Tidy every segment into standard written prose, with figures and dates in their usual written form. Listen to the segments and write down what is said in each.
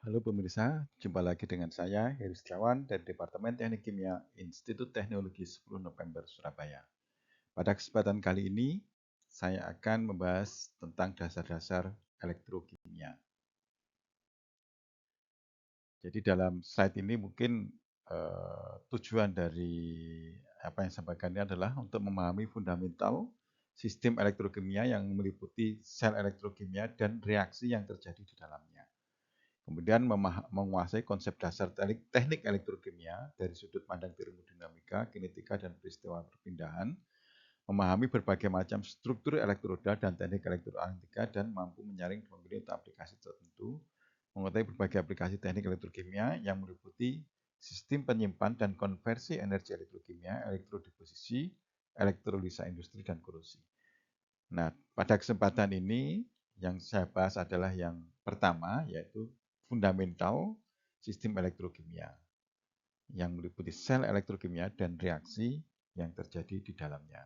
Halo pemirsa, jumpa lagi dengan saya Heri Setiawan dari Departemen Teknik Kimia Institut Teknologi 10 November Surabaya. Pada kesempatan kali ini, saya akan membahas tentang dasar-dasar elektrokimia. Jadi dalam slide ini mungkin tujuan dari apa yang saya sampaikan ini adalah untuk memahami fundamental sistem elektrokimia yang meliputi sel elektrokimia dan reaksi yang terjadi di dalamnya. Kemudian menguasai konsep dasar teknik elektrokimia dari sudut pandang termodinamika, kinetika, dan peristiwa perpindahan, memahami berbagai macam struktur elektroda dan teknik elektroanalitika, dan mampu menyaring dan memilih untuk aplikasi tertentu, mengetahui berbagai aplikasi teknik elektrokimia yang meliputi sistem penyimpan dan konversi energi elektrokimia, elektrodeposisi, elektrolisa industri, dan korosi. Nah, pada kesempatan ini yang saya bahas adalah yang pertama, yaitu fundamental sistem elektrokimia yang meliputi sel elektrokimia dan reaksi yang terjadi di dalamnya.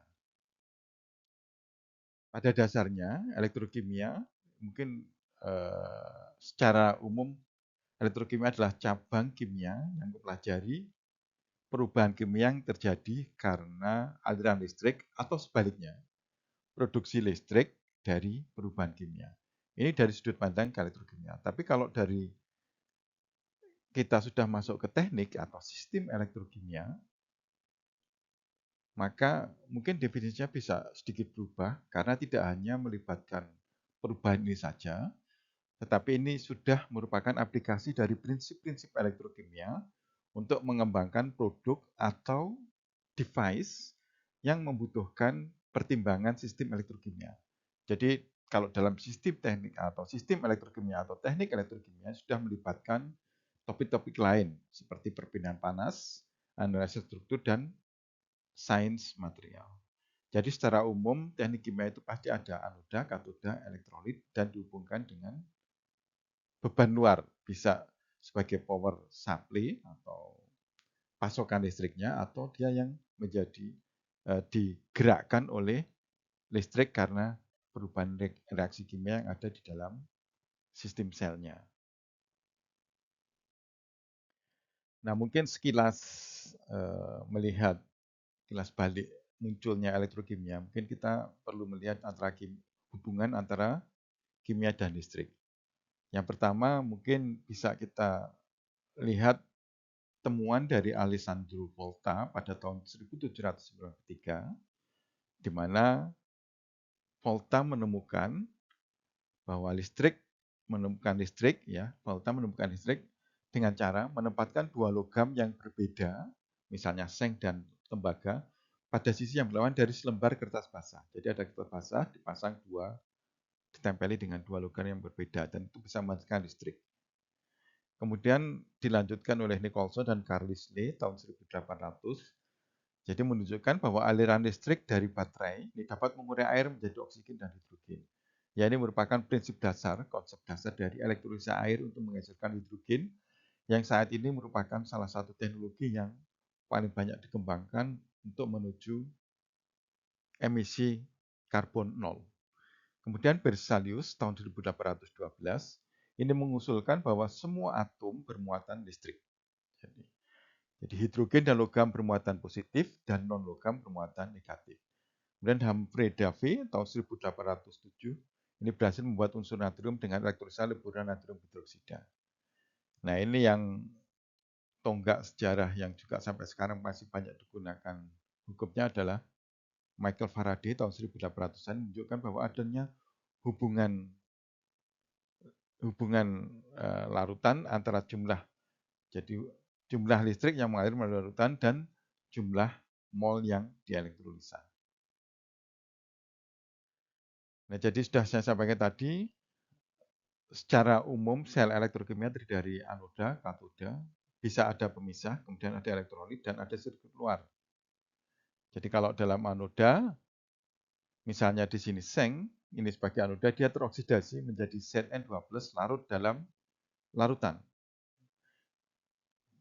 Pada dasarnya, elektrokimia mungkin secara umum elektrokimia adalah cabang kimia yang mempelajari perubahan kimia yang terjadi karena aliran listrik atau sebaliknya, produksi listrik dari perubahan kimia. Ini dari sudut pandang elektrokimia. Tapi kalau dari kita sudah masuk ke teknik atau sistem elektrokimia, maka mungkin definisinya bisa sedikit berubah karena tidak hanya melibatkan perubahan ini saja, tetapi ini sudah merupakan aplikasi dari prinsip-prinsip elektrokimia untuk mengembangkan produk atau device yang membutuhkan pertimbangan sistem elektrokimia. Jadi kalau dalam sistem teknik atau sistem elektrokimia atau teknik elektrokimia sudah melibatkan topik-topik lain seperti perpindahan panas, analisis struktur, dan sains material. Jadi secara umum teknik kimia itu pasti ada anoda, katoda, elektrolit, dan dihubungkan dengan beban luar. Bisa sebagai power supply atau pasokan listriknya, atau dia yang menjadi digerakkan oleh listrik karena perubahan reaksi kimia yang ada di dalam sistem selnya. Nah, mungkin sekilas melihat kilas balik munculnya elektrokimia, mungkin kita perlu melihat hubungan antara kimia dan listrik. Yang pertama mungkin bisa kita lihat temuan dari Alessandro Volta pada tahun 1793, di mana Volta menemukan bahwa Volta menemukan listrik dengan cara menempatkan dua logam yang berbeda, misalnya seng dan tembaga, pada sisi yang berlawanan dari selembar kertas basah. Jadi ada kertas basah dipasang ditempeli dengan dua logam yang berbeda, dan itu bisa menghasilkan listrik. Kemudian dilanjutkan oleh Nicholson dan Carlisle Lee tahun 1800. Jadi menunjukkan bahwa aliran listrik dari baterai ini dapat mengurai air menjadi oksigen dan hidrogen. Ya, ini merupakan prinsip dasar, konsep dasar dari elektrolisa air untuk menghasilkan hidrogen, yang saat ini merupakan salah satu teknologi yang paling banyak dikembangkan untuk menuju emisi karbon nol. Kemudian Berzelius tahun 1812 ini mengusulkan bahwa semua atom bermuatan listrik. Jadi hidrogen dan logam bermuatan positif dan non-logam bermuatan negatif. Kemudian Humphrey Davy tahun 1807 ini berhasil membuat unsur natrium dengan elektrolisa leburan natrium hidroksida. Nah, ini yang tonggak sejarah yang juga sampai sekarang masih banyak digunakan hukumnya adalah Michael Faraday tahun 1800-an menunjukkan bahwa adanya hubungan larutan antara jumlah listrik yang mengalir melalui larutan dan jumlah mol yang dielektrolisa. Nah, jadi sudah saya sampaikan tadi, secara umum sel elektrokimia terdiri dari anoda, katoda, bisa ada pemisah, kemudian ada elektrolit, dan ada sirkuit luar. Jadi kalau dalam anoda, misalnya di sini seng, ini sebagai anoda, dia teroksidasi menjadi Zn2+ larut dalam larutan.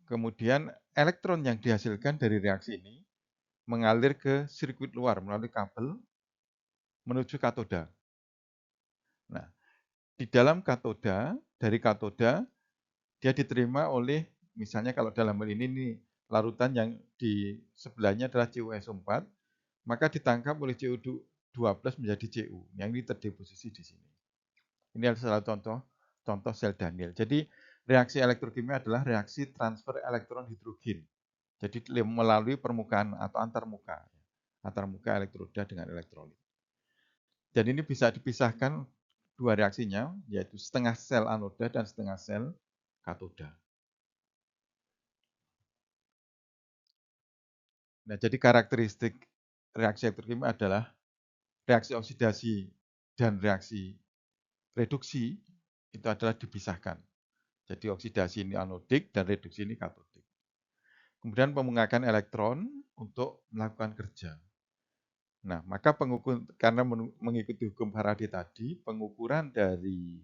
Kemudian elektron yang dihasilkan dari reaksi ini mengalir ke sirkuit luar melalui kabel menuju katoda. Nah, di dalam katoda, dari katoda dia diterima oleh, misalnya kalau dalam hal ini nih, larutan yang di sebelahnya adalah CuSO4, maka ditangkap oleh CO12 menjadi Cu, yang ini terdeposisi di sini. Ini adalah salah contoh sel Daniel. Jadi reaksi elektrokimia adalah reaksi transfer elektron hidrogen. Jadi melalui permukaan atau antar muka elektroda dengan elektrolit. Dan ini bisa dipisahkan dua reaksinya, yaitu setengah sel anoda dan setengah sel katoda. Nah, jadi karakteristik reaksi elektrokimia adalah reaksi oksidasi dan reaksi reduksi itu adalah dipisahkan. Jadi oksidasi ini anodik dan reduksi ini katodik. Kemudian pemengakan elektron untuk melakukan kerja. Nah, maka karena mengikuti hukum Faraday tadi, pengukuran dari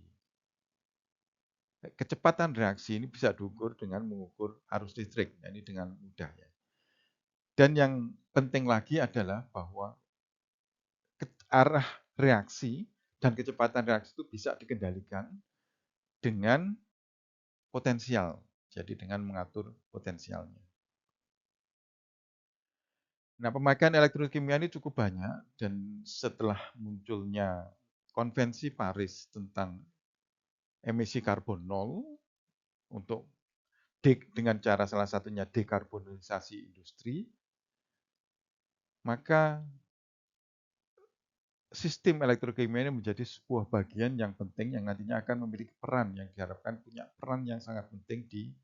kecepatan reaksi ini bisa diukur dengan mengukur arus listrik, ini dengan mudah ya. Dan yang penting lagi adalah bahwa arah reaksi dan kecepatan reaksi itu bisa dikendalikan dengan potensial, jadi dengan mengatur potensialnya. Nah, pemakaian elektrokimia ini cukup banyak dan setelah munculnya konvensi Paris tentang emisi karbon nol untuk dengan cara salah satunya dekarbonisasi industri, maka sistem elektrokimia ini menjadi sebuah bagian yang penting yang nantinya akan memiliki peran yang diharapkan punya peran yang sangat penting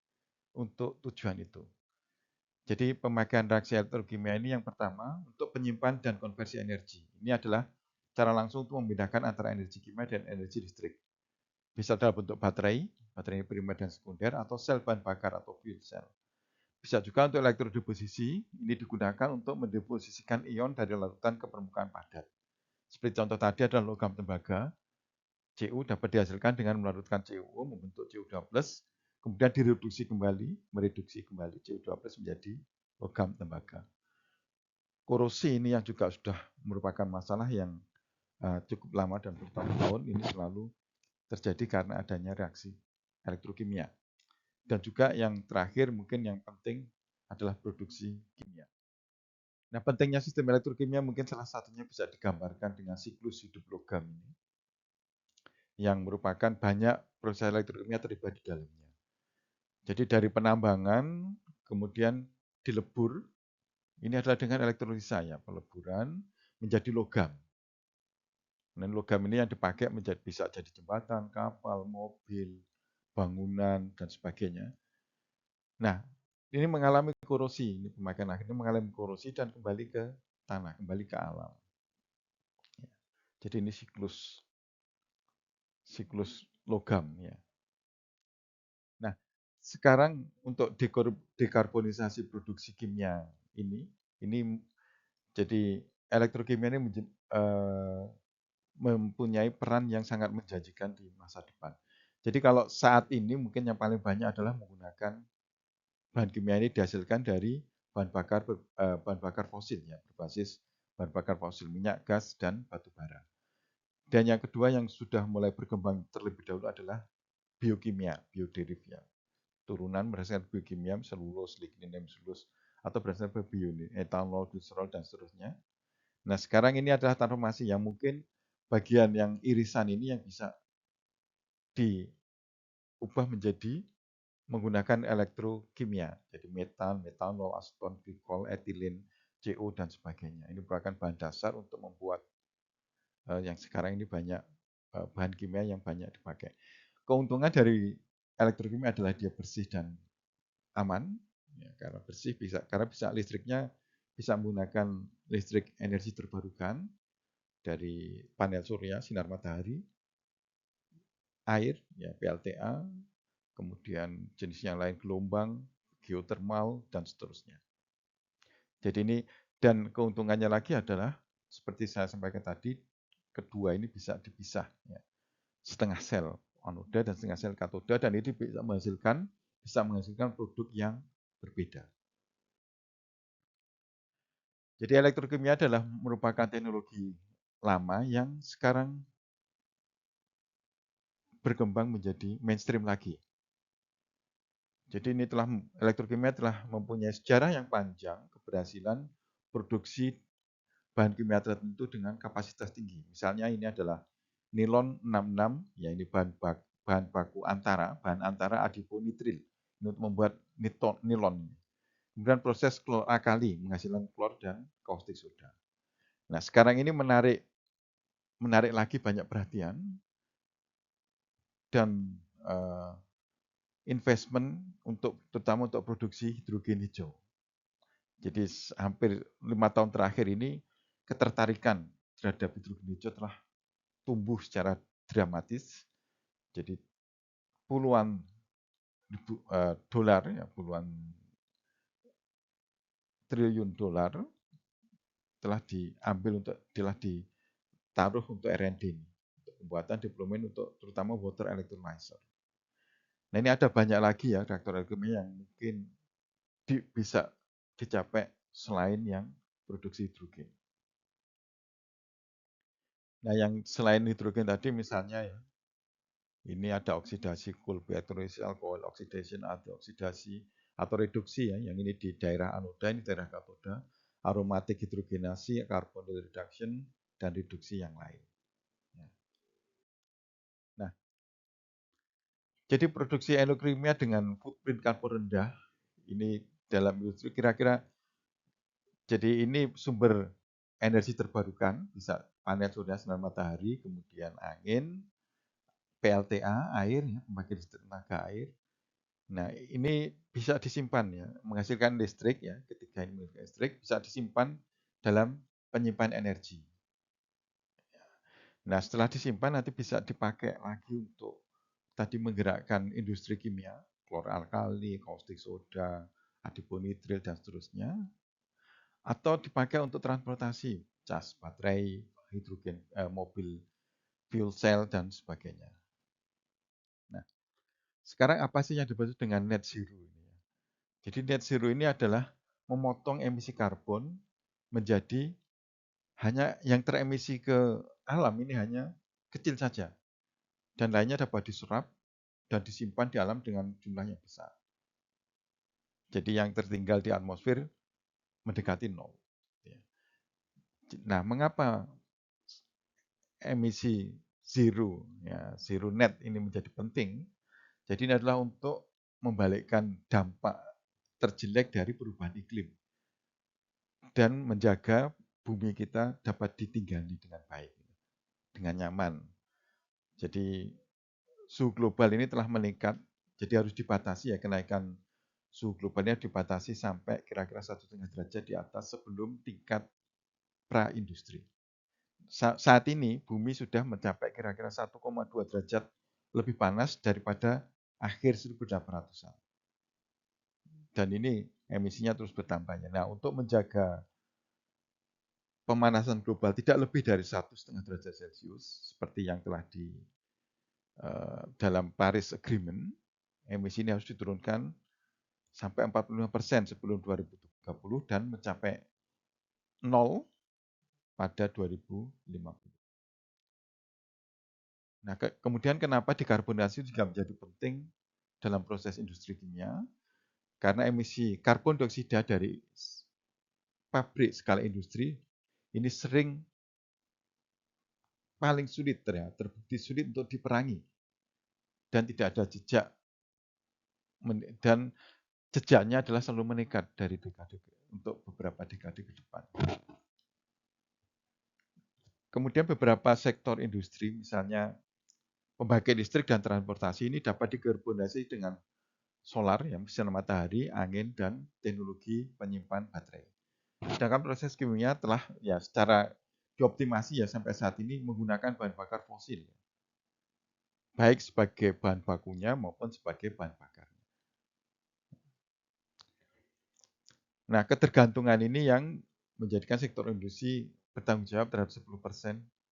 untuk tujuan itu. Jadi pemakaian reaksi elektrokimia ini yang pertama untuk penyimpan dan konversi energi. Ini adalah cara langsung untuk membedakan antara energi kimia dan energi listrik. Bisa dalam bentuk baterai primer dan sekunder, atau sel bahan bakar atau fuel cell. Bisa juga untuk elektrodeposisi, ini digunakan untuk mendeposisikan ion dari larutan ke permukaan padat. Seperti contoh tadi adalah logam tembaga, Cu dapat dihasilkan dengan melarutkan CuO membentuk Cu12, kemudian mereduksi kembali Cu12 menjadi logam tembaga. Korosi ini yang juga sudah merupakan masalah yang cukup lama dan bertahun-tahun ini selalu terjadi karena adanya reaksi elektrokimia. Dan juga yang terakhir mungkin yang penting adalah produksi kimia. Nah, pentingnya sistem elektrokimia mungkin salah satunya bisa digambarkan dengan siklus hidup logam ini, yang merupakan banyak proses elektrokimia terlibat di dalamnya. Jadi dari penambangan, kemudian dilebur, ini adalah dengan elektrolisa ya, peleburan menjadi logam. Dan logam ini yang dipakai bisa jadi jembatan, kapal, mobil, bangunan, dan sebagainya. Nah, ini mengalami korosi, ini pemakaian akhirnya mengalami korosi dan kembali ke tanah, kembali ke alam. Jadi ini siklus logam ya. Nah, sekarang untuk dekarbonisasi produksi kimia ini jadi elektrokimia ini mempunyai peran yang sangat menjanjikan di masa depan. Jadi kalau saat ini mungkin yang paling banyak adalah menggunakan bahan kimia ini dihasilkan dari bahan bakar fosil ya, berbasis bahan bakar fosil, minyak, gas, dan batu bara. Dan yang kedua yang sudah mulai berkembang terlebih dahulu adalah biokimia, bioderiv ya. Turunan berdasarkan biokimia, selulus, lignin, selulus, atau berdasarkan etanol, gliserol, dan seterusnya. Nah, sekarang ini adalah transformasi yang mungkin bagian yang irisan ini yang bisa diubah menjadi menggunakan elektrokimia. Jadi metan, metanol, aseton, glikol, etilin, CO, dan sebagainya. Ini merupakan bahan dasar untuk membuat yang sekarang ini banyak bahan kimia yang banyak dipakai. Keuntungan dari elektrokimia adalah dia bersih dan aman, ya, karena bersih karena bisa listriknya bisa menggunakan listrik energi terbarukan dari panel surya, sinar matahari, air, ya PLTA, kemudian jenisnya lain gelombang, geothermal, dan seterusnya. Jadi ini, dan keuntungannya lagi adalah seperti saya sampaikan tadi, kedua ini bisa dipisah, ya. Setengah sel anoda dan setengah sel katoda, dan ini bisa menghasilkan produk yang berbeda. Jadi elektrokimia adalah merupakan teknologi lama yang sekarang berkembang menjadi mainstream lagi. Jadi ini elektrokimia telah mempunyai sejarah yang panjang keberhasilan produksi bahan kimia tertentu dengan kapasitas tinggi. Misalnya ini adalah nilon 66, ya ini bahan baku bahan antara adiponitril ini untuk membuat nilon. Kemudian proses kloralkali menghasilkan klor dan kaustik soda. Nah, sekarang ini menarik lagi banyak perhatian dan investment terutama untuk produksi hidrogen hijau. Jadi hampir 5 tahun terakhir ini ketertarikan terhadap hidrogen hijau telah tumbuh secara dramatis. Jadi puluhan dolar, ya, puluhan triliun dolar telah ditaruh untuk R&D, untuk pembuatan deployment untuk terutama water electrolyzer. Nah ini ada banyak lagi ya reaktor elektrokimia yang mungkin bisa dicapai selain yang produksi hidrogen. Nah yang selain hidrogen tadi misalnya ya, ini ada oksidasi cool-bed-hydrolysis alkohol oxidation atau oksidasi atau reduksi ya, yang ini di daerah anoda, ini daerah katoda, aromatik hidrogenasi, carbonyl reduction, dan reduksi yang lain. Nah, jadi produksi elektrokimia dengan footprint karbon rendah, ini dalam industri kira-kira, jadi ini sumber energi terbarukan, bisa panel surya sinar matahari, kemudian angin, PLTA, air, ya, pembangkit listrik tenaga air. Nah, ini bisa disimpan ya, menghasilkan listrik ya, ketika ini menghasilkan listrik bisa disimpan dalam penyimpan energi. Nah, setelah disimpan nanti bisa dipakai lagi untuk tadi menggerakkan industri kimia, kloralkali, kaustik soda, adiponitril dan seterusnya, atau dipakai untuk transportasi, cas baterai, hidrogen, mobil, fuel cell dan sebagainya. Nah, sekarang apa sih yang dimaksud dengan net zero ini? Jadi net zero ini adalah memotong emisi karbon menjadi hanya yang teremisi ke alam ini hanya kecil saja. Dan lainnya dapat diserap dan disimpan di alam dengan jumlah yang besar. Jadi yang tertinggal di atmosfer mendekati nol. Nah, mengapa emisi zero, ya, zero net ini menjadi penting? Jadi ini adalah untuk membalikkan dampak terjelek dari perubahan iklim dan menjaga bumi kita dapat ditinggali dengan baik, dengan nyaman. Jadi suhu global ini telah meningkat, jadi harus dibatasi ya, kenaikan suhu globalnya dibatasi sampai kira-kira 1,5 derajat di atas sebelum tingkat pra-industri. Saat ini bumi sudah mencapai kira-kira 1,2 derajat lebih panas daripada akhir 1800-an. Dan ini emisinya terus bertambahnya. Nah, untuk menjaga pemanasan global tidak lebih dari 1,5 derajat Celcius, seperti yang telah dalam Paris Agreement, emisi ini harus diturunkan sampai 45% sebelum 2030 dan mencapai nol pada 2050. Nah, kemudian kenapa dekarbonasi juga menjadi penting dalam proses industri kimia? Karena emisi karbon dioksida dari pabrik skala industri ini sering paling sulit terbukti sulit untuk diperangi dan tidak ada jejak, dan jejaknya adalah selalu meningkat dari dekade untuk beberapa dekade ke depan. Kemudian beberapa sektor industri, misalnya pembangkit listrik dan transportasi ini dapat dekarbonasi dengan solar, ya, sinar matahari, angin, dan teknologi penyimpan baterai. Sedangkan proses kimia telah ya secara dioptimasi ya sampai saat ini menggunakan bahan bakar fosil, baik sebagai bahan bakunya maupun sebagai bahan bakar. Nah, ketergantungan ini yang menjadikan sektor industri bertanggung jawab terhadap 10%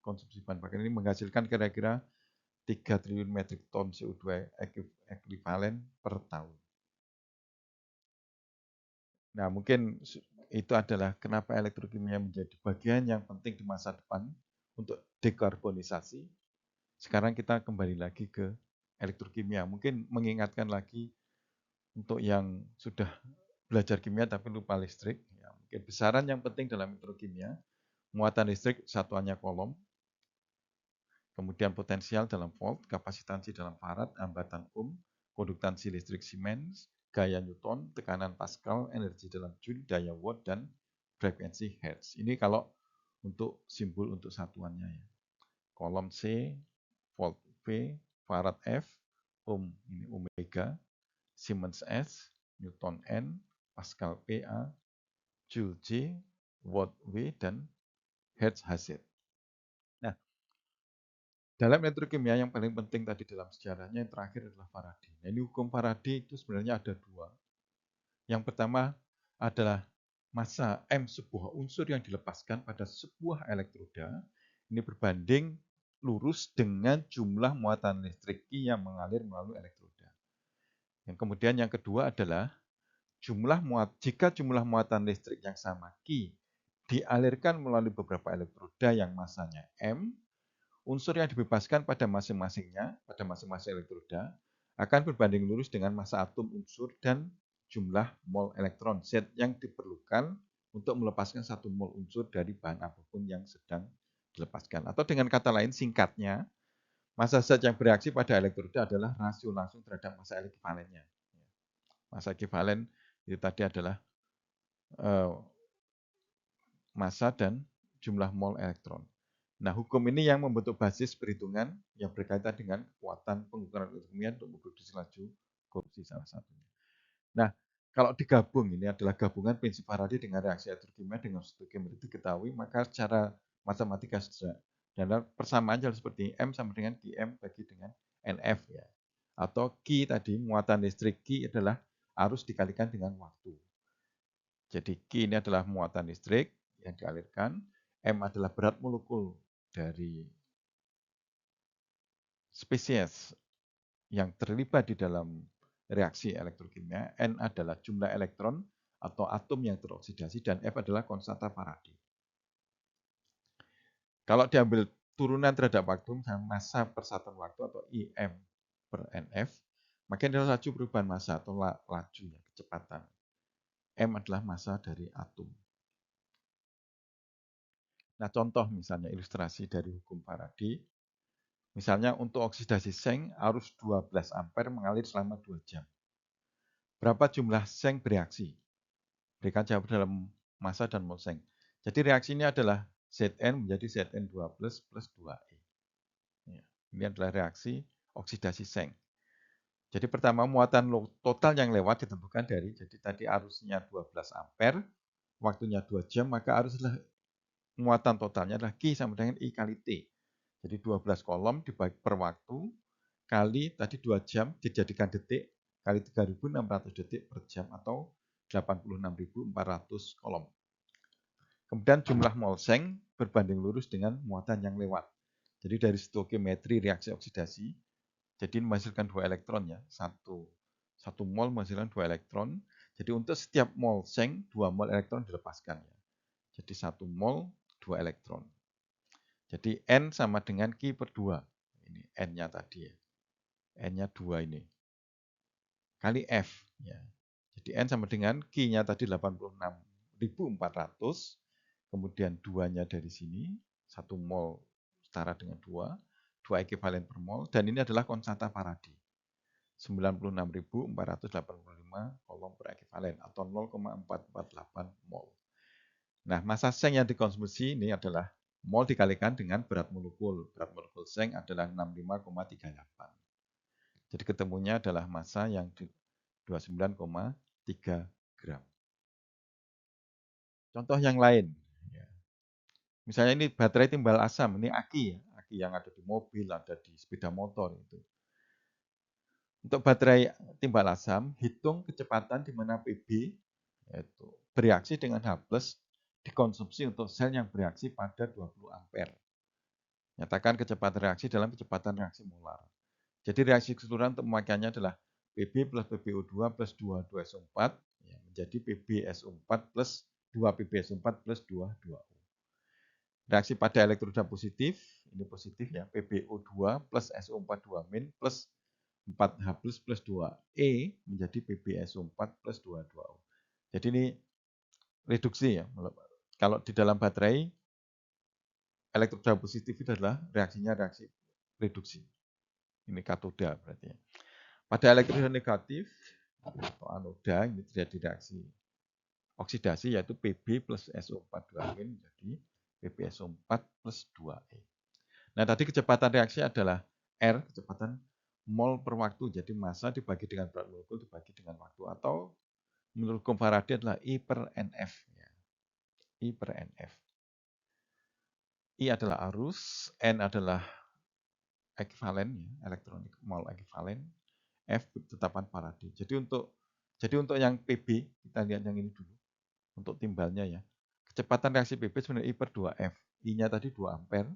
konsumsi bahan bakar ini menghasilkan kira-kira 3 triliun metrik ton CO2 ekuivalen per tahun. Nah, mungkin itu adalah kenapa elektrokimia menjadi bagian yang penting di masa depan untuk dekarbonisasi. Sekarang kita kembali lagi ke elektrokimia. Mungkin mengingatkan lagi Untuk yang sudah belajar kimia tapi lupa listrik, ya, mungkin besaran yang penting dalam elektrokimia, muatan listrik satuannya Coulomb, kemudian potensial dalam volt, kapasitansi dalam farad, hambatan konduktansi listrik Siemens, gaya Newton, tekanan Pascal, energi dalam Joule, daya watt, dan frekuensi Hertz. Ini kalau untuk simbol untuk satuannya ya. Coulomb C, volt V, farad F, ini omega, Siemens S, Newton N, Pascal PA, Joule J, watt W, dan Hertz HZ. Nah, dalam elektrokimia yang paling penting tadi dalam sejarahnya yang terakhir adalah Faraday. Nah, ini hukum Faraday itu sebenarnya ada dua. Yang pertama adalah massa M sebuah unsur yang dilepaskan pada sebuah elektroda ini berbanding lurus dengan jumlah muatan listrik Q yang mengalir melalui elektroda. Yang kemudian yang kedua adalah jika jumlah muatan listrik yang sama Q dialirkan melalui beberapa elektroda yang massanya M, unsur yang dibebaskan pada masing-masing elektroda akan berbanding lurus dengan massa atom unsur dan jumlah mol elektron Z yang diperlukan untuk melepaskan 1 mol unsur dari bahan apapun yang sedang dilepaskan. Atau dengan kata lain, singkatnya, massa Z yang bereaksi pada elektroda adalah rasio langsung terhadap massa ekuivalennya. Massa ekuivalen itu tadi adalah massa dan jumlah mol elektron. Nah, hukum ini yang membentuk basis perhitungan yang berkaitan dengan kekuatan pengukuran elektrokimia untuk memproduksi laju korupsi salah satunya. Nah, kalau digabung, ini adalah gabungan prinsip Faraday dengan reaksi elektrokimia dengan stoichiometri diketahui, maka secara matematika saja. Dan persamaan adalah seperti M sama dengan Qm bagi dengan NF ya. Atau Q tadi, muatan listrik Q adalah arus dikalikan dengan waktu. Jadi Q ini adalah muatan listrik yang dialirkan, M adalah berat molekul dari spesies yang terlibat di dalam reaksi elektrokimia, N adalah jumlah elektron atau atom yang teroksidasi, dan F adalah konstanta Faraday. Kalau diambil turunan terhadap waktu, massa persatuan waktu atau IM per NF, maka ini adalah laju perubahan massa atau laju ya, kecepatan. M adalah massa dari atom. Nah, contoh misalnya ilustrasi dari hukum Faraday. Misalnya untuk oksidasi seng, arus 12 ampere mengalir selama 2 jam. Berapa jumlah seng bereaksi? Berikan jawaban dalam massa dan mol seng. Jadi reaksi ini adalah Zn menjadi Zn2 plus 2E. Ini adalah reaksi oksidasi seng. Jadi pertama muatan total yang lewat ditentukan dari, jadi tadi arusnya 12 ampere, waktunya 2 jam, maka arus adalah muatan totalnya adalah Q sama dengan I kali T. Jadi 12 kolom dibagi per waktu, kali tadi 2 jam dijadikan detik, kali 3.600 detik per jam atau 86.400 kolom. Kemudian jumlah mol seng berbanding lurus dengan muatan yang lewat. Jadi dari stoikiometri reaksi oksidasi, jadi menghasilkan 2 elektron ya, satu mol menghasilkan 2 elektron. Jadi untuk setiap mol seng 2 mol elektron dilepaskan ya. Jadi 1 mol 2 elektron. Jadi N sama dengan Q per 2. Ini N-nya tadi ya. N-nya 2 ini. Kali F. Ya. Jadi N sama dengan Q-nya tadi 86.400. Kemudian 2-nya dari sini. 1 mol setara dengan 2. 2 ekuivalen per mol. Dan ini adalah konstanta Faraday. 96.485 kolom per ekuivalen. Atau 0,448 mol. Nah, massa seng yang dikonsumsi ini adalah mol dikalikan dengan berat molekul. Berat molekul seng adalah 65,38. Jadi ketemunya adalah massa yang 29,3 gram. Contoh yang lain. Misalnya ini baterai timbal asam, ini aki ya. Aki yang ada di mobil, ada di sepeda motor. Itu. Untuk baterai timbal asam, hitung kecepatan di mana PB yaitu bereaksi dengan H+, dikonsumsi untuk sel yang bereaksi pada 20 ampere. Nyatakan kecepatan reaksi dalam kecepatan reaksi molar. Jadi reaksi keseluruhan untuk pemakaiannya adalah Pb plus PbO2 plus 2SO4 ya, menjadi PbSO4 plus 2PbSO4 plus 2O. Reaksi pada elektroda positif, ini positif ya, PbO2 plus SO4 2- plus 4H plus 2E menjadi PbSO4 plus 22O. Jadi ini reduksi ya. Kalau di dalam baterai, elektroda positif itu adalah reaksinya reaksi reduksi. Ini katoda berarti ya. Pada elektroda negatif atau anoda ini terjadi reaksi oksidasi yaitu Pb plus SO4 2E menjadi PbSO4 plus 2E. Nah, tadi kecepatan reaksi adalah R, kecepatan mol per waktu. Jadi massa dibagi dengan berat molekul dibagi dengan waktu. Atau menurut hukum Faraday adalah I per NF. Ya. I per NF. I adalah arus, N adalah ekivalen, ya, elektronik mol ekivalen, F ketetapan Faraday. Jadi untuk yang PB, kita lihat yang ini dulu. Untuk timbalnya ya. Kecepatan reaksi PB sebenarnya I per 2F. I-nya tadi 2 ampere.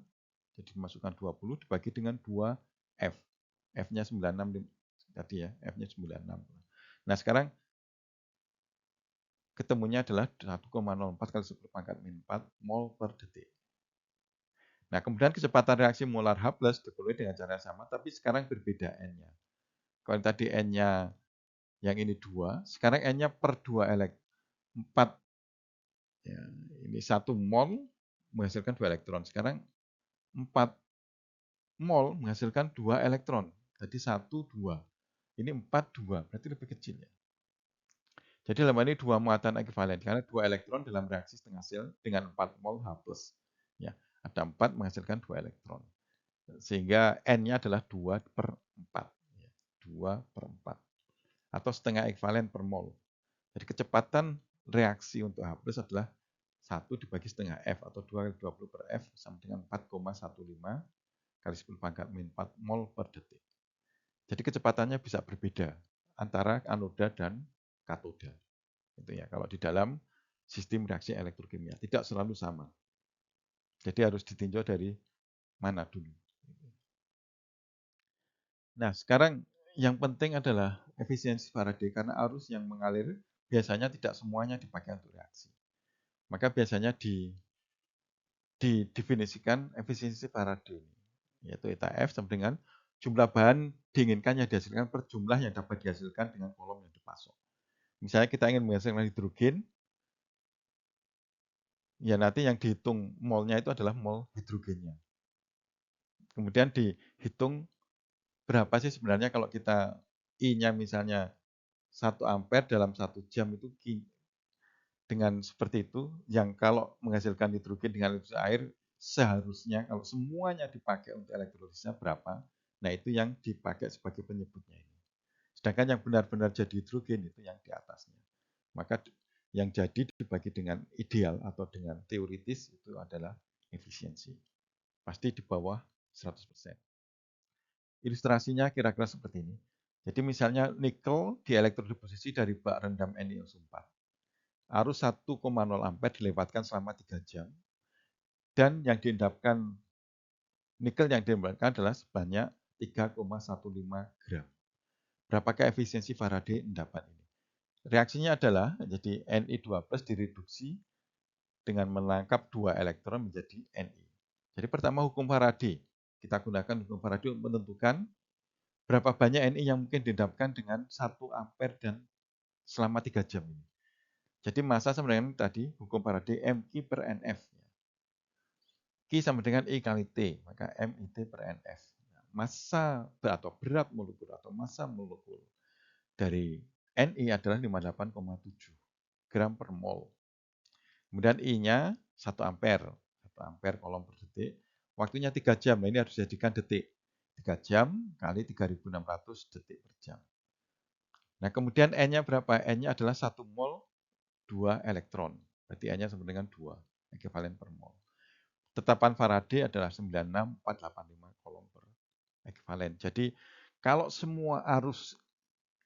Jadi dimasukkan 20 dibagi dengan 2F. F-nya 96 tadi ya, F-nya 96. Nah, sekarang ketemunya adalah 1,04 kali 10 pangkat min 4 mol per detik. Nah, kemudian kecepatan reaksi molar H+ diperoleh dengan cara yang sama, tapi sekarang berbeda N-nya. Kalau tadi N-nya yang ini 2, sekarang N-nya per 2 elektron. 4. Ya, ini 1 mol menghasilkan 2 elektron. Sekarang 4 mol menghasilkan 2 elektron. Jadi 1, 2. Ini 4, 2. Berarti lebih kecil ya. Jadi dalam ini 2 muatan ekivalen. Karena 2 elektron dalam reaksi setengah sel dengan 4 mol H+. Ya, ada 4 menghasilkan 2 elektron. Sehingga N-nya adalah 2 per 4. 2 per 4. Atau setengah ekivalen per mol. Jadi kecepatan reaksi untuk H+ adalah 1 dibagi setengah F atau 2 kali 20 per F sama dengan 4,15 kali 10 pangkat min 4 mol per detik. Jadi kecepatannya bisa berbeda antara anoda dan katoda. Itu ya, kalau di dalam sistem reaksi elektrokimia tidak selalu sama. Jadi harus ditinjau dari mana dulu. Nah, sekarang yang penting adalah efisiensi Faraday karena arus yang mengalir biasanya tidak semuanya dipakai untuk reaksi. Maka biasanya didefinisikan efisiensi Faraday, yaitu eta F sama dengan jumlah bahan diinginkan yang dihasilkan per jumlah yang dapat dihasilkan dengan kolom yang dipasok. Misalnya kita ingin menghasilkan hidrogen, ya nanti yang dihitung molnya itu adalah mol hidrogennya. Kemudian dihitung berapa sih sebenarnya kalau kita I-nya misalnya 1 ampere dalam 1 jam itu dengan seperti itu, yang kalau menghasilkan hidrogen dengan elektrolis air, seharusnya kalau semuanya dipakai untuk elektrolisa berapa, nah itu yang dipakai sebagai penyebutnya ini. Sedangkan yang benar-benar jadi hidrogen itu yang di atasnya. Maka yang jadi dibagi dengan ideal atau dengan teoritis itu adalah efisiensi. Pasti di bawah 100%. Ilustrasinya kira-kira seperti ini. Jadi misalnya nikel dielektrodeposisi dari bak rendam NiO4. Arus 1,0 ampere dilewatkan selama 3 jam. Dan yang diendapkan, nikel yang diendapkan adalah sebanyak 3,15 gram. Berapakah efisiensi Faraday endapan ini? Reaksinya adalah, jadi Ni2+ direduksi dengan menangkap 2 elektron menjadi Ni. Jadi pertama hukum Faraday. Kita gunakan hukum Faraday untuk menentukan berapa banyak Ni yang mungkin diendapkan dengan 1 ampere dan selama 3 jam ini. Jadi massa sama dengan tadi, hukum Faraday mQ per NF. Q sama dengan I kali T, maka MIT per NF. Massa atau berat molekul atau massa molekul dari Ni adalah 58,7 gram per mol. Kemudian I-nya 1 ampere. 1 ampere kolom per detik. Waktunya 3 jam, nah ini harus dijadikan detik. 3 jam kali 3600 detik per jam. Nah kemudian N-nya berapa? N-nya adalah 1 mol 2 elektron. Berarti N-nya sama dengan 2, ekivalen per mol. Tetapan Faraday adalah 96485 kolom per ekivalen. Jadi kalau semua arus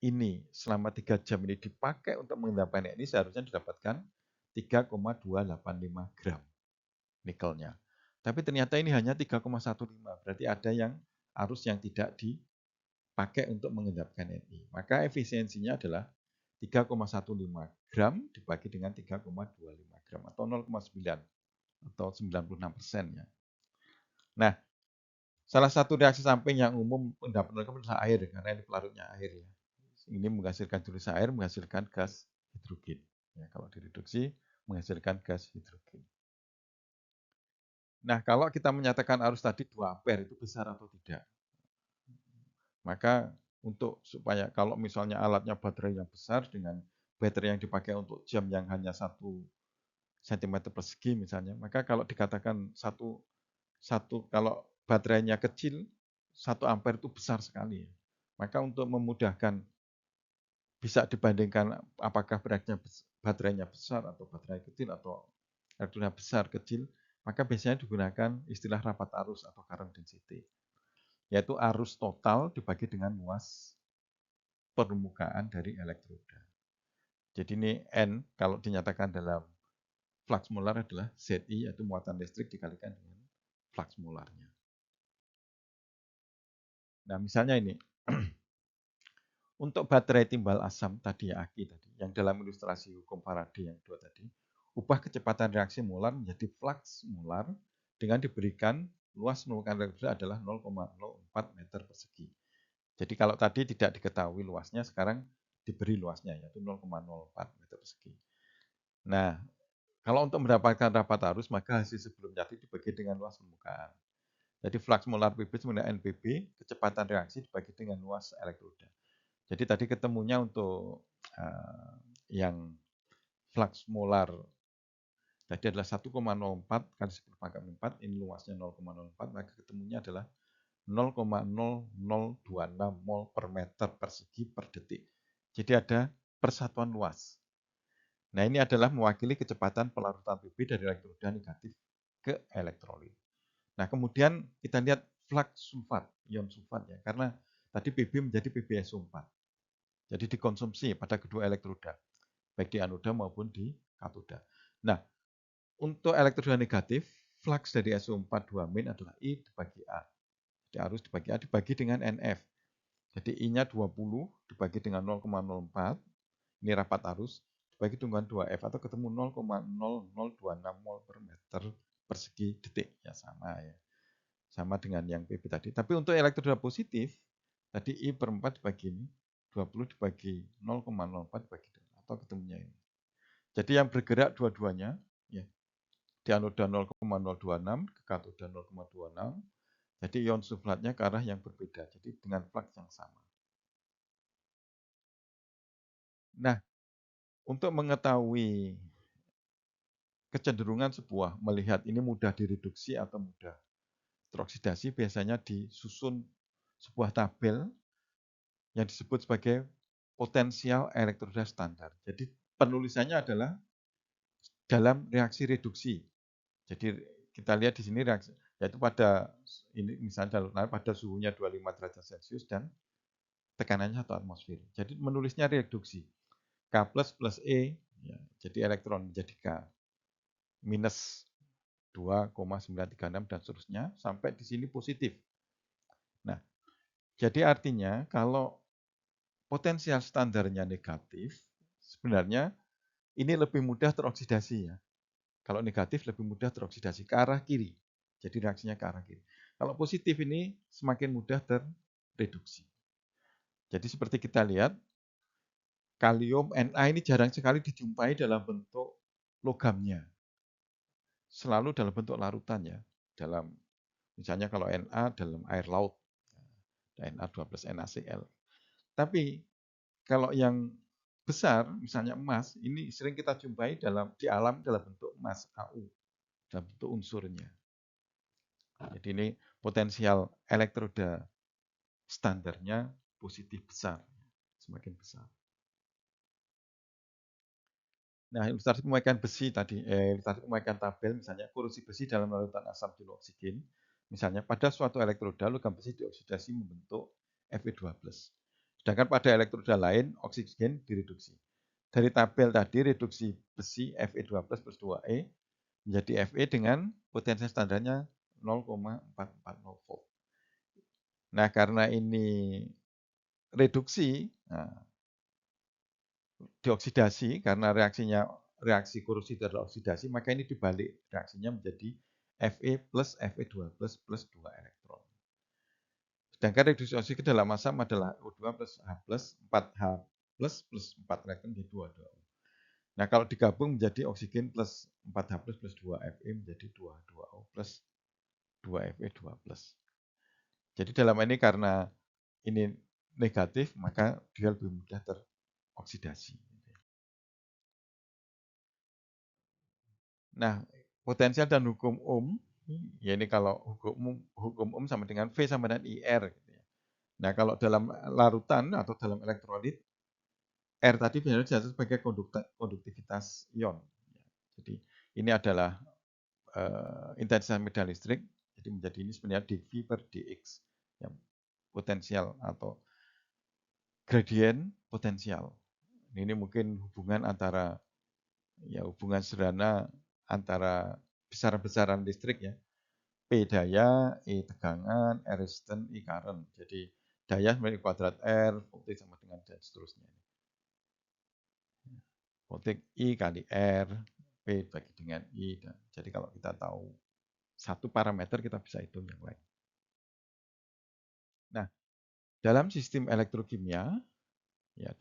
ini selama 3 jam ini dipakai untuk mengendapkan ini seharusnya didapatkan 3,285 gram nikelnya. Tapi ternyata ini hanya 3,15. Berarti ada yang arus yang tidak dipakai untuk mengendapkan Ni. Maka efisiensinya adalah 3,15 gram dibagi dengan 3,25 gram atau 0,9 atau 96% ya. Nah, Salah satu reaksi samping yang umum endapan logam adalah air, karena ini pelarutnya air ya. Ini menghasilkan tulisan air, menghasilkan gas hidrogen. Ya, kalau direduksi menghasilkan gas hidrogen. Nah, kalau kita menyatakan arus tadi 2 ampere itu besar atau tidak, maka untuk supaya kalau misalnya alatnya baterai yang besar dengan baterai yang dipakai untuk jam yang hanya 1 cm persegi misalnya, maka kalau dikatakan satu kalau baterainya kecil, 1 ampere itu besar sekali. Maka untuk memudahkan bisa dibandingkan apakah baterainya besar atau baterai kecil atau elektroda besar kecil, maka biasanya digunakan istilah rapat arus atau current density, yaitu arus total dibagi dengan luas permukaan dari elektroda. Jadi ini N kalau dinyatakan dalam flux molar adalah ZI, yaitu muatan listrik dikalikan dengan flux molarnya. Nah, misalnya ini, untuk baterai timbal asam tadi ya, Aki tadi, yang dalam ilustrasi hukum Faraday yang 2 tadi, ubah kecepatan reaksi molar menjadi flux molar dengan diberikan luas permukaan elektroda adalah 0,04 meter persegi. Jadi kalau tadi tidak diketahui luasnya, sekarang diberi luasnya, yaitu 0,04 meter persegi. Nah, kalau untuk mendapatkan rapat arus, maka hasil sebelum tadi dibagi dengan luas permukaan. Jadi flux molar PB sama dengan NPB, kecepatan reaksi dibagi dengan luas elektroda. Jadi tadi ketemunya untuk yang flux molar tadi adalah 1,04 kali 10 pangkat 4, ini luasnya 0,04, maka ketemunya adalah 0,0026 mol per meter persegi per detik. Jadi ada persatuan luas. Nah, ini adalah mewakili kecepatan pelarutan PB dari elektroda negatif ke elektrolit. Nah, kemudian kita lihat flux sulfat, ion sulfat ya, karena tadi PB menjadi PbSO4. Jadi dikonsumsi pada kedua elektroda, baik di anoda maupun di katoda. Nah, untuk elektroda negatif, flux dari SO4 2- adalah I dibagi A. Jadi arus dibagi A dibagi dengan NF. Jadi I-nya 20 dibagi dengan 0,04, ini rapat arus, dibagi dengan 2F atau ketemu 0,0026 mol per meter persegi detik. Ya sama ya. Sama dengan yang PB tadi. Tapi untuk elektroda positif, tadi I per 4 dibagi ini, 20 dibagi 0,04 dibagi atau ketemunya ini. Jadi yang bergerak dua-duanya, ya, di anoda 0,026, ke katoda 0,26, jadi ion sulfatnya ke arah yang berbeda, jadi dengan flux yang sama. Nah, untuk mengetahui kecenderungan sebuah melihat ini mudah direduksi atau mudah teroksidasi, biasanya disusun sebuah tabel yang disebut sebagai potensial elektroda standar. Jadi penulisannya adalah dalam reaksi reduksi. Jadi kita lihat di sini reaksi, yaitu pada ini misalnya pada suhunya 25 derajat Celcius dan tekanannya 1 atmosfer. Jadi menulisnya reduksi. K plus E, ya, jadi elektron menjadi K minus 2,936 dan seterusnya sampai di sini positif. Nah, jadi artinya kalau potensial standarnya negatif, sebenarnya ini lebih mudah teroksidasi ya. Kalau negatif lebih mudah teroksidasi ke arah kiri. Jadi reaksinya ke arah kiri. Kalau positif ini semakin mudah terreduksi. Jadi seperti kita lihat, kalium Na ini jarang sekali dijumpai dalam bentuk logamnya. Selalu dalam bentuk larutan ya. Dalam misalnya kalau Na dalam air laut, Na12 NaCl. Tapi kalau yang besar, misalnya emas, ini sering kita jumpai di alam dalam bentuk emas Au, dalam bentuk unsurnya. Jadi ini potensial elektroda standarnya positif besar, semakin besar. Nah, ilustrasi pemakaian besi tadi, ilustrasi pemakaian tabel, misalnya korupsi besi dalam larutan asam oksigen, misalnya pada suatu elektroda logam besi dioksidasi membentuk Fe2+. Sedangkan pada elektroda lain, oksigen direduksi. Dari tabel tadi, reduksi besi Fe2+ plus 2E menjadi Fe dengan potensi standarnya 0,440 volt. Nah, karena ini reduksi, nah, dioksidasi, karena reaksi korupsi adalah oksidasi, maka ini dibalik reaksinya menjadi Fe plus Fe2+ plus 2 elektron. Sedangkan reduksi oksigen dalam asam adalah O2 plus H plus 4H plus 4 elektron menjadi 2O. Nah, kalau digabung menjadi oksigen plus 4H plus 2Fe menjadi 2O plus 2Fe 2 plus. Jadi dalam ini karena ini negatif, maka dia lebih mudah teroksidasi. Nah, potensial dan hukum Ohm, ya ini kalau hukum Ohm sama dengan V sama dengan IR. Gitu ya. Nah, kalau dalam larutan atau dalam elektrolit, R tadi biasanya disebut sebagai konduktivitas ion. Jadi ini adalah intensitas medan listrik, jadi menjadi ini sebenarnya dV per dx, yang potensial atau gradien potensial. Ini mungkin hubungan antara hubungan sederhana antara besaran-besaran listrik ya. P daya, E tegangan, R resistance, I current. Jadi daya sebenarnya kuadrat R, voltage sama dengan dan seterusnya. Voltage I kali R, P bagi dengan I. Jadi kalau kita tahu satu parameter kita bisa hitung yang lain. Nah, dalam sistem elektrokimia,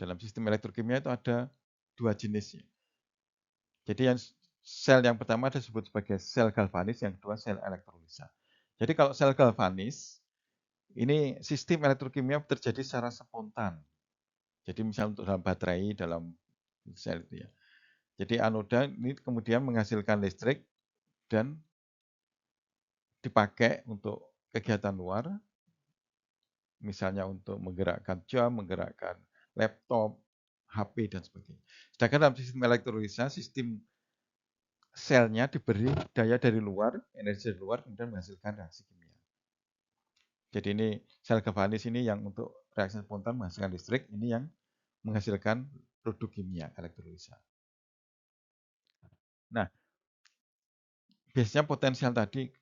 dalam sistem elektrokimia itu ada dua jenis. Ya. Jadi sel yang pertama disebut sebagai sel galvanis, yang kedua sel elektrolisa. Jadi kalau sel galvanis, ini sistem elektrokimia terjadi secara spontan. Jadi misalnya untuk dalam baterai, dalam sel itu ya. Jadi anoda ini kemudian menghasilkan listrik dan dipakai untuk kegiatan luar, misalnya untuk menggerakkan jam, menggerakkan laptop, HP, dan sebagainya. Sedangkan dalam sistem elektrolisa, sistem selnya diberi daya dari luar, energi dari luar, kemudian menghasilkan reaksi kimia. Jadi ini sel galvanis ini yang untuk reaksi spontan menghasilkan listrik, ini yang menghasilkan produk kimia elektrolisa. Nah, biasanya potensial tadi,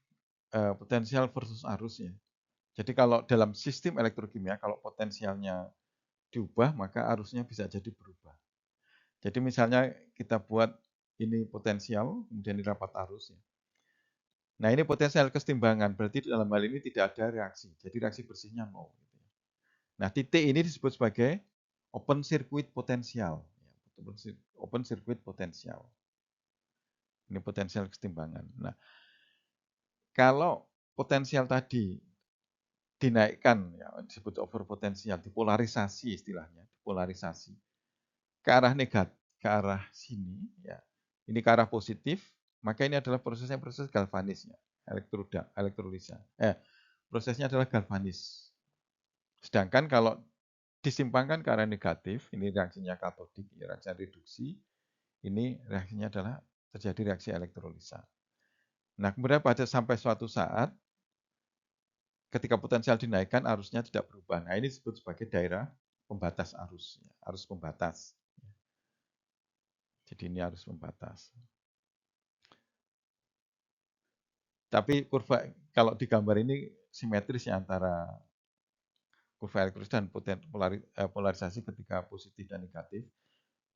potensial versus arus ya. Jadi kalau dalam sistem elektrokimia, kalau potensialnya diubah, maka arusnya bisa jadi berubah. Jadi misalnya kita buat ini potensial, kemudian dirapat arus ya. Nah ini potensial kesetimbangan, berarti dalam hal ini tidak ada reaksi. Jadi reaksi bersihnya 0. Nah titik ini disebut sebagai open circuit potensial. Open circuit potensial. Ini potensial kesetimbangan. Nah kalau potensial tadi dinaikkan, ya, disebut over potensial, dipolarisasi istilahnya, dipolarisasi ke arah negatif, ke arah sini, ya. Ini ke arah positif, maka ini adalah proses galvanisnya, elektrolisa. Prosesnya adalah galvanis. Sedangkan kalau disimpangkan ke arah negatif, ini reaksinya katodik, ya, reaksi reduksi, ini reaksinya adalah terjadi reaksi elektrolisa. Nah, kemudian pada sampai suatu saat, ketika potensial dinaikkan, arusnya tidak berubah. Nah, ini disebut sebagai daerah pembatas arus, ya, arus pembatas. Jadi ini arus pembatas. Tapi kurva kalau di gambar ini simetris ya antara kurva elektris dan polarisasi ketika positif dan negatif.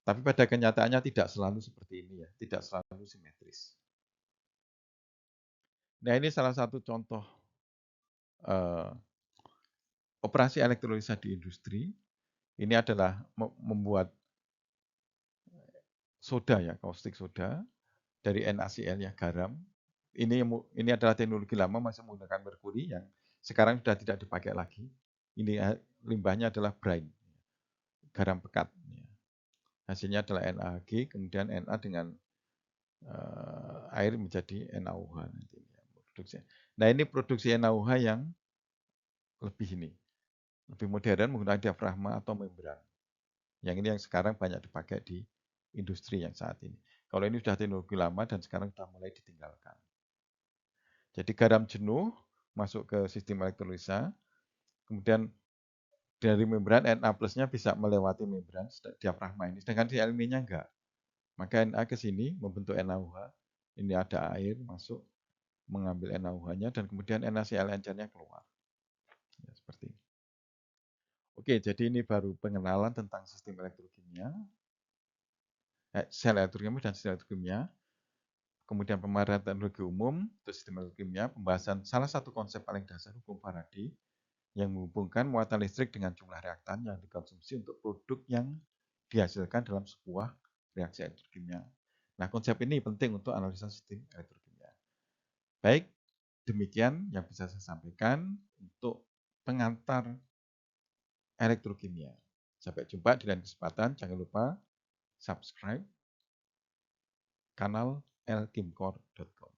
Tapi pada kenyataannya tidak selalu seperti ini ya, tidak selalu simetris. Nah ini salah satu contoh operasi elektrolisa di industri. Ini adalah membuat soda ya, kaustik soda dari NaCl ya, garam. Ini adalah teknologi lama, masih menggunakan merkuri yang sekarang sudah tidak dipakai lagi. Ini limbahnya adalah brine, garam pekat. Hasilnya adalah NaHG, kemudian Na dengan air menjadi NaOH nantinya produksi. Nah ini produksi NaOH yang lebih modern menggunakan diafragma atau membran. Yang ini yang sekarang banyak dipakai di industri yang saat ini. Kalau ini sudah teknologi lama dan sekarang sudah mulai ditinggalkan. Jadi garam jenuh masuk ke sistem elektrolisa, kemudian dari membran Na plusnya bisa melewati membran diafragma ini, sedangkan si Lm-nya enggak. Maka Na ke sini membentuk NaOH, ini ada air masuk, mengambil NaOH-nya, dan kemudian NaCl encernya keluar. Ya, seperti ini. Oke, jadi ini baru pengenalan tentang sistem elektrokimia, sel elektrokimia dan sistem elektrokimia. Kemudian pemahaman teknologi umum, untuk sistem elektrokimia, pembahasan salah satu konsep paling dasar hukum Faraday, yang menghubungkan muatan listrik dengan jumlah reaktan yang dikonsumsi untuk produk yang dihasilkan dalam sebuah reaksi elektrokimia. Nah, konsep ini penting untuk analisa sistem elektrokimia. Baik, demikian yang bisa saya sampaikan untuk pengantar elektrokimia. Sampai jumpa di lain kesempatan. Jangan lupa subscribe kanal elkimcore.com.